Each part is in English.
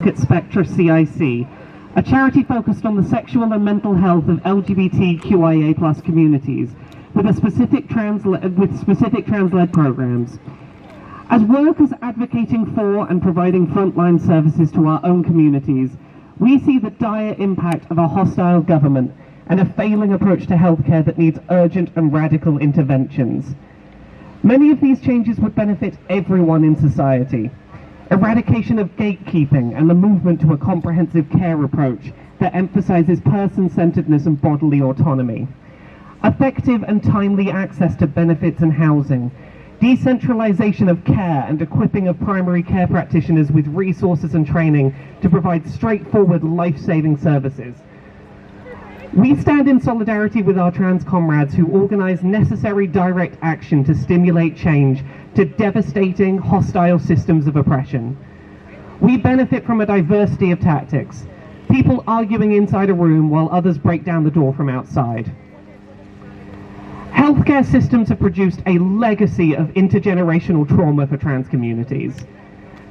work at Spectra CIC, a charity focused on the sexual and mental health of LGBTQIA+ communities, with specific trans-led programs. As workers advocating for and providing frontline services to our own communities, we see the dire impact of a hostile government and a failing approach to healthcare that needs urgent and radical interventions. Many of these changes would benefit everyone in society. Eradication of gatekeeping and the movement to a comprehensive care approach that emphasizes person-centeredness and bodily autonomy. Effective and timely access to benefits and housing. Decentralization of care and equipping of primary care practitioners with resources and training to provide straightforward, life-saving services. We stand in solidarity with our trans comrades who organize necessary direct action to stimulate change to devastating, hostile systems of oppression. We benefit from a diversity of tactics, people arguing inside a room while others break down the door from outside. Healthcare systems have produced a legacy of intergenerational trauma for trans communities.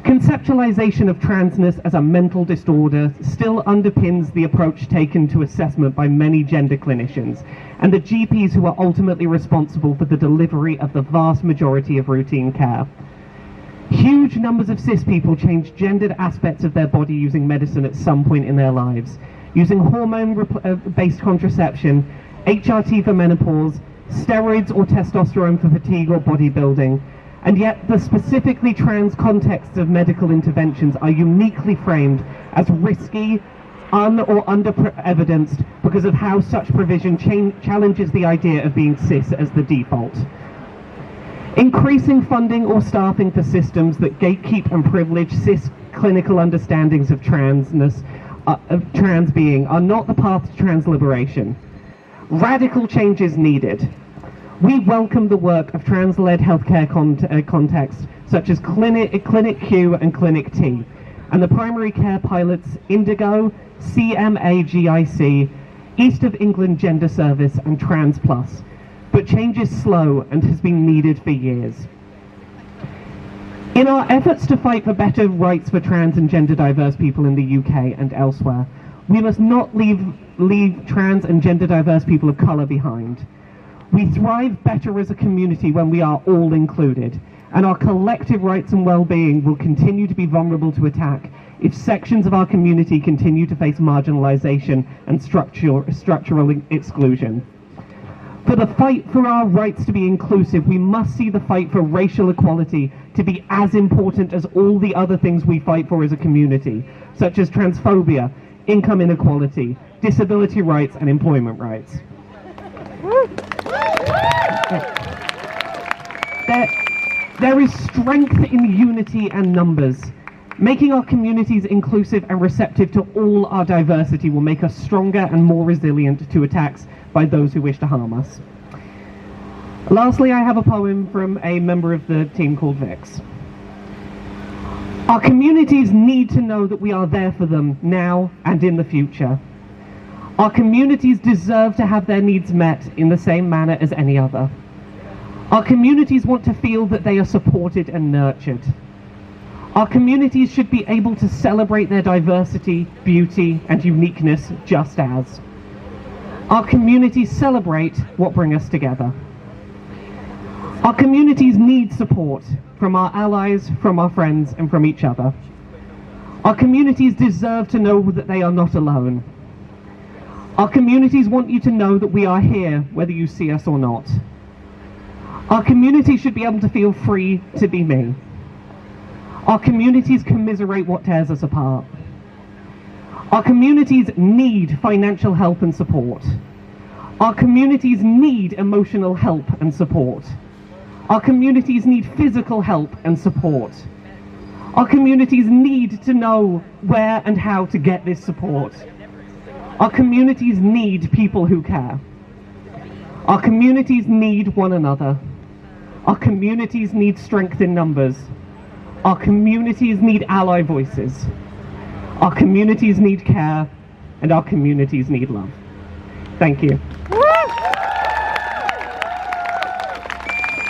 Conceptualization of transness as a mental disorder still underpins the approach taken to assessment by many gender clinicians and the GPs who are ultimately responsible for the delivery of the vast majority of routine care. Huge numbers of cis people change gendered aspects of their body using medicine at some point in their lives, using hormone-based contraception, HRT for menopause, steroids or testosterone for fatigue or bodybuilding, and yet the specifically trans contexts of medical interventions are uniquely framed as risky, or under-evidenced because of how such provision challenges the idea of being cis as the default. Increasing funding or staffing for systems that gatekeep and privilege cis clinical understandings of transness, of trans being, are not the path to trans liberation. Radical change is needed. We welcome the work of trans-led healthcare contexts such as Clinic Q and Clinic T, and the primary care pilots Indigo, CMAGIC, East of England Gender Service and Trans Plus, but change is slow and has been needed for years. In our efforts to fight for better rights for trans and gender diverse people in the UK and elsewhere, we must not leave trans and gender diverse people of colour behind. We thrive better as a community when we are all included, and our collective rights and well-being will continue to be vulnerable to attack if sections of our community continue to face marginalisation and structural exclusion. For the fight for our rights to be inclusive, we must see the fight for racial equality to be as important as all the other things we fight for as a community, such as transphobia, income inequality, disability rights and employment rights. There is strength in unity and numbers. Making our communities inclusive and receptive to all our diversity will make us stronger and more resilient to attacks by those who wish to harm us. Lastly, I have a poem from a member of the team called Vix. Our communities need to know that we are there for them now and in the future. Our communities deserve to have their needs met in the same manner as any other. Our communities want to feel that they are supported and nurtured. Our communities should be able to celebrate their diversity, beauty, and uniqueness just as. Our communities celebrate what brings us together. Our communities need support from our allies, from our friends, and from each other. Our communities deserve to know that they are not alone. Our communities want you to know that we are here, whether you see us or not. Our community should be able to feel free to be me. Our communities commiserate what tears us apart. Our communities need financial help and support. Our communities need emotional help and support. Our communities need physical help and support. Our communities need to know where and how to get this support. Our communities need people who care. Our communities need one another. Our communities need strength in numbers. Our communities need ally voices. Our communities need care, and our communities need love. Thank you.